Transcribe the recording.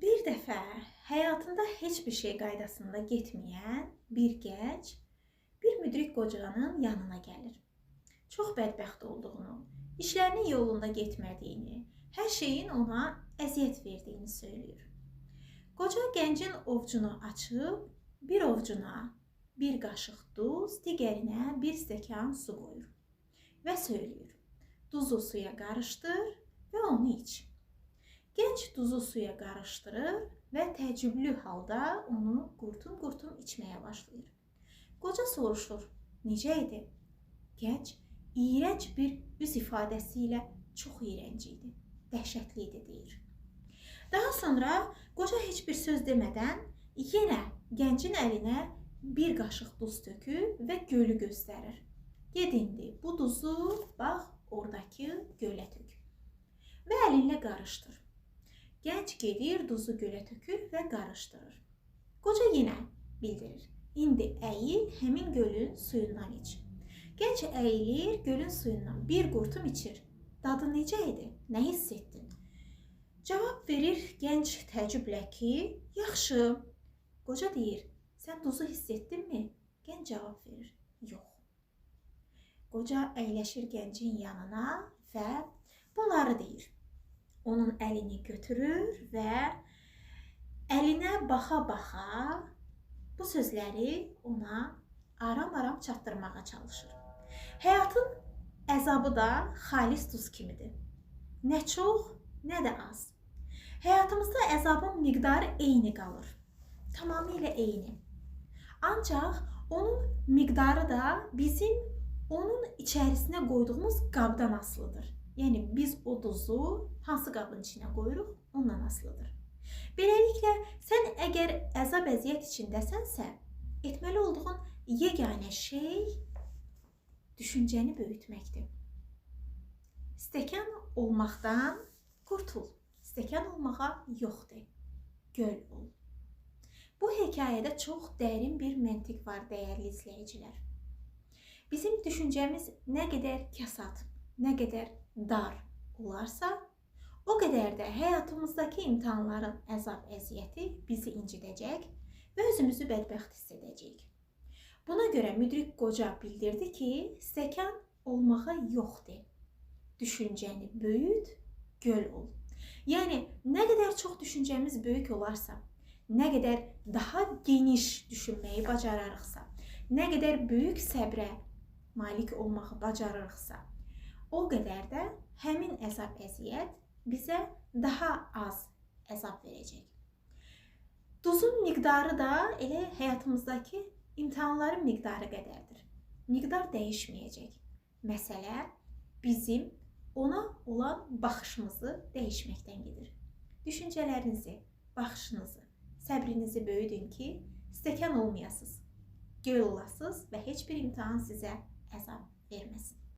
Bir dəfə həyatında heç bir şey qaydasında getməyən bir gənc bir müdrik qocanın yanına gəlir. Çox bədbəxt olduğunu, işlərinin yolunda getmədiyini, hər şeyin ona əziyyət verdiyini söyləyir. Qoca gəncin ovcunu açıb, bir ovcuna bir qaşıq duz, digərinə bir stəkan su qoyur və söyləyir: duzu suya qarışdır və onu iç. Gənc duzu suya qarışdırır və təəccüblü halda onu qurtum-qurtum içməyə başlayır. Qoca soruşur: necə idi? Gənc iyrənc bir üz ifadəsi ilə çox iyrənc idi, dəhşətli idi deyir. Daha sonra qoca heç bir söz demədən yenə gəncin əlinə bir qaşıq duz tökür və gölü göstərir. Get indi bu duzu bax oradakı gölə tök və əlinlə qarışdır. Gənc gedir, duzu gölə tökür və qarışdırır. Qoca yenə bildirir: indi əyil, həmin gölün suyundan iç. Gənc əyilir, gölün suyundan bir qurtum içir. Dadı necə idi? Nə hiss etdin? Cavab verir gənc təəccüblə ki, yaxşı. Qoca deyir: sən duzu hiss etdinmi? Gənc cavab verir: yox. Qoca əyləşir gəncin yanına və bunları deyir. Onun əlini götürür və əlinə baxa-baxa bu sözləri ona aram-aram çatdırmağa çalışır. Həyatın əzabı da xalis duz kimidir. Nə çox, nə də az. Həyatımızda əzabın miqdarı eyni qalır. Tamamilə eyni. Ancaq onun miqdarı da bizim onun içərisinə qoyduğumuz qabdan asılıdır. Yəni biz o duzu hansı qabın içinə qoyuruq, ondan asılıdır. Beləliklə, sən əgər əzab-əziyyət içindəsənsə, etməli olduğun yeganə şey düşüncəni böyütməkdir. Stəkan olmaqdan qurtul. Stəkan olmağa yoxdur. Göl ol. Bu hekayədə çox dərin bir məntiq var, dəyərli izləyicilər. Bizim düşüncəmiz nə qədər kasad, nə qədər dar olarsa, o qədər də həyatımızdakı imtahanların əzab-əziyyəti bizi incidəcək və özümüzü bədbəxt hiss edəcəyik. Buna görə müdrik qoca bildirdi ki, stəkan olmağa yoxdur. Düşüncəni böyüt, göl ol. Yəni, nə qədər çox düşüncəmiz böyük olarsa, nə qədər daha geniş düşünməyi bacararıqsa, nə qədər böyük səbrə malik olmağı bacarırıqsa, o qədər də həmin əzab-əziyyət bizə daha az əzab verəcək. Duzun miqdarı da elə həyatımızdakı imtahanların miqdarı qədərdir. Miqdar dəyişməyəcək. Məsələ bizim ona olan baxışımızı dəyişməkdən gedir. Düşüncələrinizi, baxışınızı, səbrinizi böyüdün ki, stəkan olmayasınız, göl olasınız və heç bir imtahan sizə əzab verməsin.